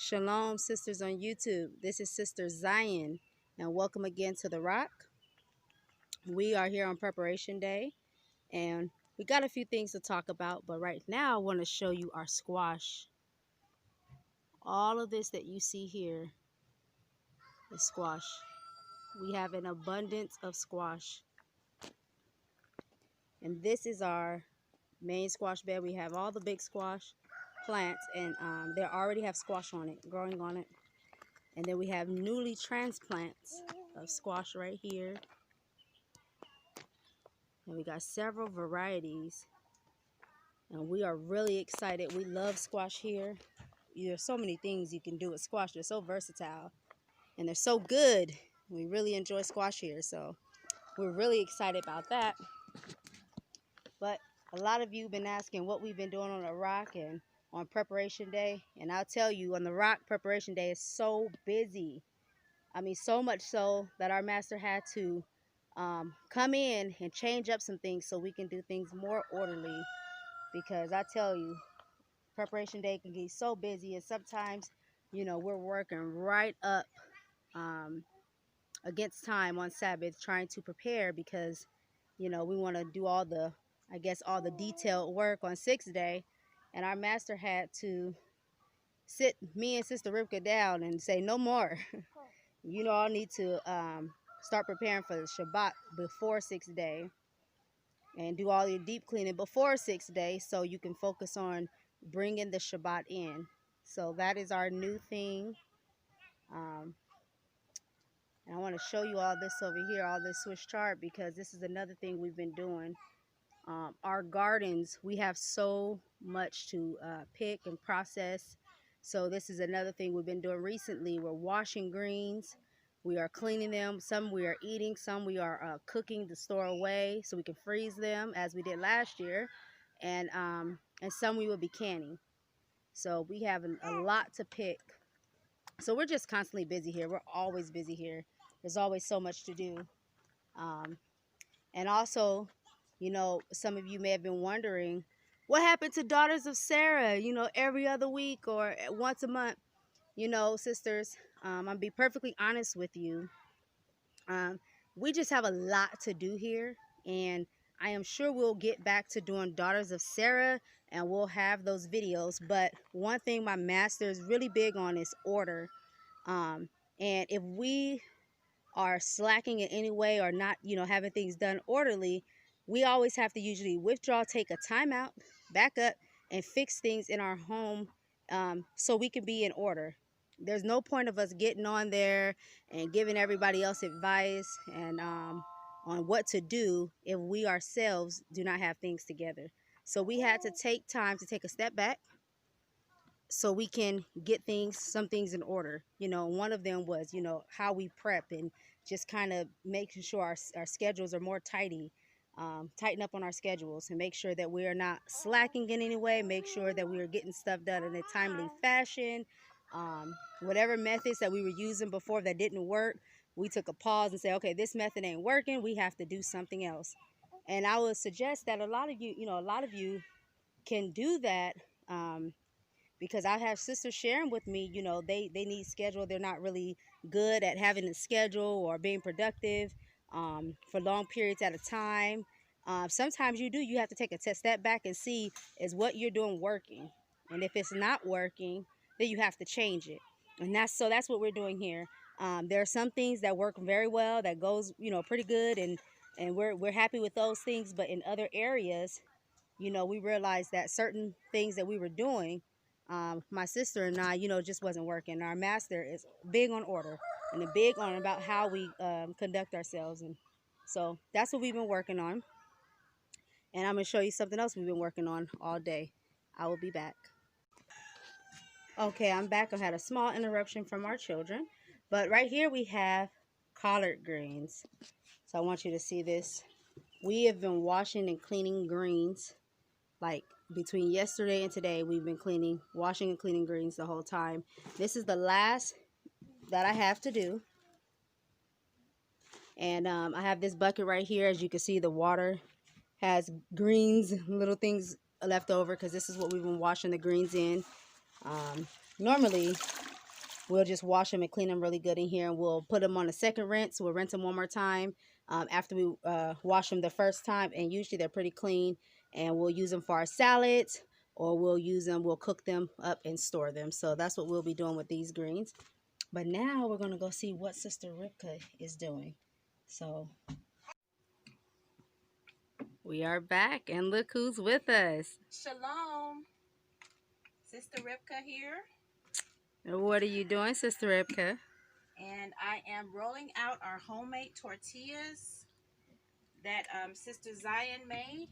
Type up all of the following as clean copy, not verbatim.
Shalom, sisters on YouTube. This is Sister Zion, and welcome again to The Rock. We are here on Preparation Day, and we got a few things to talk about, but right now I want to show you our squash. All of this that you see here is squash. We have an abundance of squash. And this is our main squash bed. We have all the big squash plants, and they already have squash on it, growing on it. And then we have newly transplants of squash right here. And we got several varieties. And we are really excited. We love squash here. There's so many things you can do with squash. They're so versatile. And they're so good. We really enjoy squash here. So we're really excited about that. But a lot of you have been asking what we've been doing on the Rock and on Preparation Day. And I'll tell you, on the Rock, Preparation Day is so busy. I mean, so much so that our master had to come in and change up some things so we can do things more orderly. Because I tell you, Preparation Day can get so busy, and sometimes, you know, we're working right up against time on Sabbath trying to prepare because, you know, we want to do all the, I guess, all the detailed work on 6th day. And our master had to sit me and Sister Rivka down and say, no more. You all need to start preparing for the Shabbat before 6th day and do all your deep cleaning before 6th day so you can focus on bringing the Shabbat in. So that is our new thing. And I want to show you all this over here, all this Swiss chart, because this is another thing we've been doing. Our gardens, we have so much to pick and process. So this is another thing we've been doing recently. We're washing greens. We are cleaning them. Some we are eating. Some we are cooking to store away so we can freeze them as we did last year. And some we will be canning. So we have a lot to pick. So we're just constantly busy here. We're always busy here. There's always so much to do. And also, you know, some of you may have been wondering, what happened to Daughters of Sarah, you know, every other week or once a month? You know, sisters, I'll be perfectly honest with you. We just have a lot to do here. And I am sure we'll get back to doing Daughters of Sarah and we'll have those videos. But one thing my master is really big on is order. And if we are slacking in any way or not, you know, having things done orderly, we always have to usually withdraw, take a timeout, back up, and fix things in our home so we can be in order. There's no point of us getting on there and giving everybody else advice and on what to do if we ourselves do not have things together. So we had to take time to take a step back so we can get some things in order. You know, one of them was, you know, how we prep and just kind of making sure our schedules are more tighten up on our schedules and make sure that we are not slacking in any way, make sure that we are getting stuff done in a timely fashion. Whatever methods that we were using before that didn't work, we took a pause and said, okay, this method ain't working. We have to do something else. And I would suggest that a lot of you can do that. Because I have sisters sharing with me, you know, they need schedule. They're not really good at having a schedule or being productive for long periods at a time. Sometimes you have to take a step back and see, is what you're doing working? And if it's not working, then you have to change it. And that's what we're doing here. There are some things that work very well, that goes, you know, pretty good, and we're happy with those things. But in other areas, you know, we realized that certain things that we were doing, my sister and I, you know, just wasn't working. Our master is big on order and big on about how we conduct ourselves. And so that's what we've been working on. And I'm going to show you something else we've been working on all day. I will be back. Okay, I'm back. I had a small interruption from our children. But right here we have collard greens. So I want you to see this. We have been washing and cleaning greens like between yesterday and today. We've been washing and cleaning greens the whole time. This is the last that I have to do. And I have this bucket right here. As you can see, the water has greens, little things left over because this is what we've been washing the greens in. Normally, we'll just wash them and clean them really good in here, and we'll put them on a second rinse. We'll rinse them one more time after we wash them the first time, and usually they're pretty clean, and we'll use them for our salads, or we'll cook them up and store them. So that's what we'll be doing with these greens. But now we're going to go see what Sister Rivka is doing. So we are back, and look who's with us. Shalom. Sister Rivka here. What are you doing, Sister Rivka? And I am rolling out our homemade tortillas that Sister Zion made.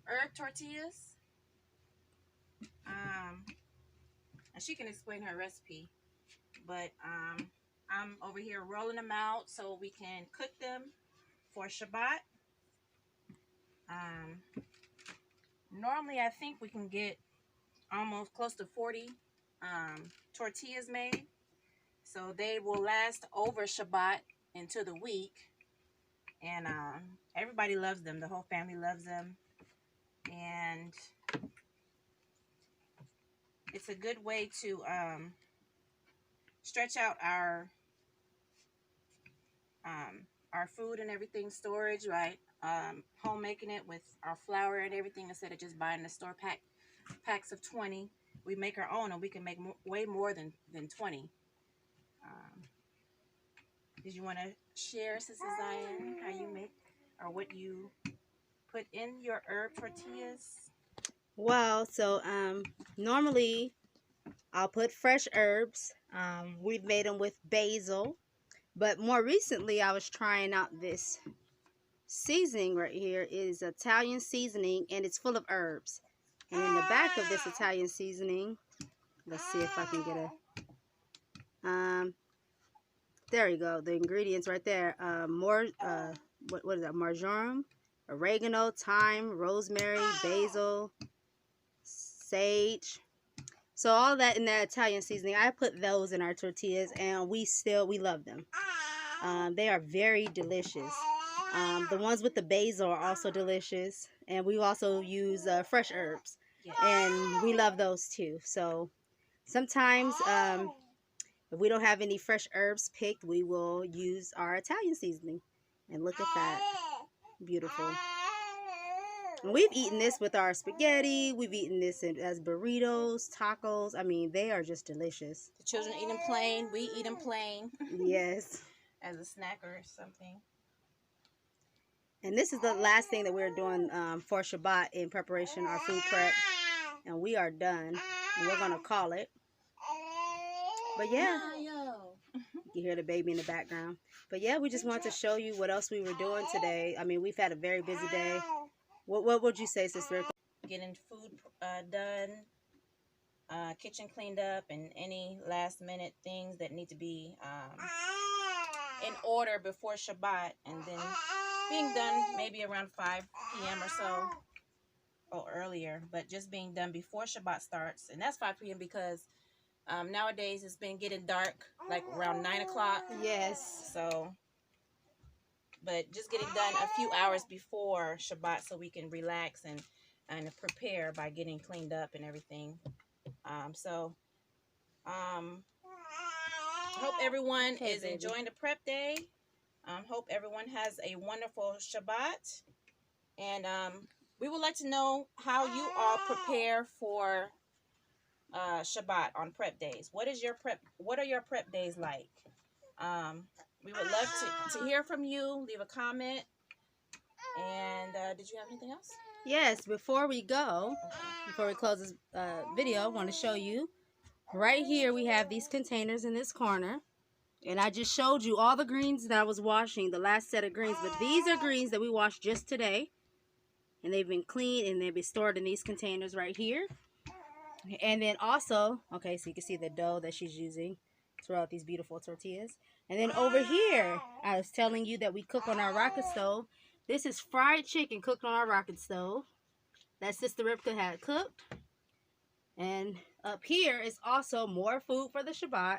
Herb tortillas. And she can explain her recipe. But I'm over here rolling them out so we can cook them for Shabbat. Normally I think we can get almost close to 40 tortillas made. So they will last over Shabbat into the week. And everybody loves them. The whole family loves them. And it's a good way to stretch out our food and everything storage, right? Home making it with our flour and everything instead of just buying the store packs of 20. We make our own, and we can make way more than 20. Did you want to share, Sister Zion, how you make or what you put in your herb tortillas? Well, so normally I'll put fresh herbs. We've made them with basil, but more recently I was trying out this seasoning right here. It is Italian seasoning, and it's full of herbs. And in the back of this Italian seasoning, let's see if I can get a there you go, the ingredients right there. What is that? Marjoram, oregano, thyme, rosemary, basil, sage. So all that in that Italian seasoning, I put those in our tortillas, and we love them. They are very delicious. The ones with the basil are also delicious, and we also use fresh herbs, and we love those too. So sometimes if we don't have any fresh herbs picked, we will use our Italian seasoning. And look at that, beautiful. And we've eaten this with our spaghetti. We've eaten this as burritos, tacos. I mean, they are just delicious. The children eat them plain. We eat them plain. Yes. As a snack or something. And this is the last thing that we're doing for Shabbat in preparation, our food prep. And we are done. And we're going to call it. But yeah, you hear the baby in the background. But yeah, we just wanted to show you what else we were doing today. I mean, we've had a very busy day. What would you say, Sister? Getting food done, kitchen cleaned up, and any last minute things that need to be in order before Shabbat, and then being done maybe around 5 p.m. or so, or earlier, but just being done before Shabbat starts. And that's 5 p.m. because nowadays it's been getting dark like around 9 o'clock. Yes. So, but just getting done a few hours before Shabbat so we can relax and prepare by getting cleaned up and everything. Hope everyone is enjoying the prep day. Hope everyone has a wonderful Shabbat. And we would like to know how you all prepare for Shabbat on prep days. What are your prep days like? We would love to hear from you. Leave a comment. And did you have anything else? Yes, before we go, before we close this video, I want to show you right here we have these containers in this corner. And I just showed you all the greens that I was washing, the last set of greens. But these are greens that we washed just today. And they've been cleaned, and they've been stored in these containers right here. And then also, okay, so you can see the dough that she's using to roll out these beautiful tortillas. And then over here, I was telling you that we cook on our rocket stove. This is fried chicken cooked on our rocket stove that Sister Rivka had cooked. And up here is also more food for the Shabbat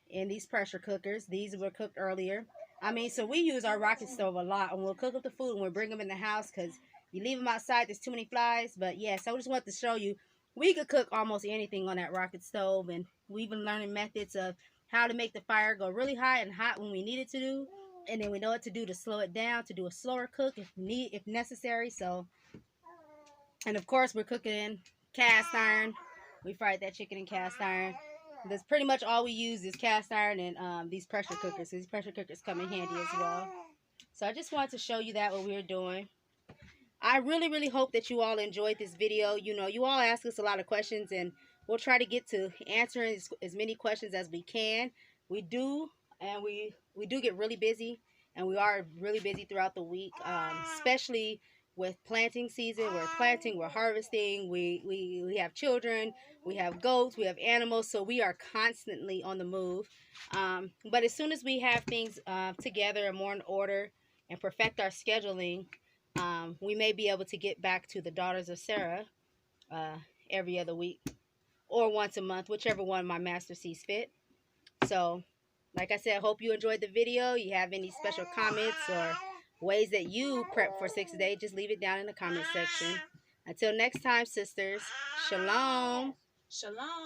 in these pressure cookers. These were cooked earlier. I mean, so we use our rocket stove a lot, and we'll cook up the food and we'll bring them in the house because you leave them outside, there's too many flies. But yeah, so I just wanted to show you we could cook almost anything on that rocket stove, and we've been learning methods of how to make the fire go really high and hot when we need it to do, and then we know what to do to slow it down, to do a slower cook if necessary. So, and of course we're cooking in cast iron. We fried that chicken in cast iron. That's pretty much all we use is cast iron and these pressure cookers. These pressure cookers come in handy as well. So I just wanted to show you that what we were doing. I really, really hope that you all enjoyed this video. You know, you all ask us a lot of questions, and we'll try to get to answering as many questions as we can. We do, and we do get really busy, and we are really busy throughout the week, especially with planting season. We're planting, we're harvesting, we have children, we have goats, we have animals, so we are constantly on the move. But as soon as we have things together and more in order and perfect our scheduling, we may be able to get back to the Daughters of Sarah uh, every other week or once a month, whichever one my master sees fit. So, like I said, hope you enjoyed the video. You have any special comments or ways that you prep for 6 days, just leave it down in the comment section. Until next time, sisters, shalom. Shalom.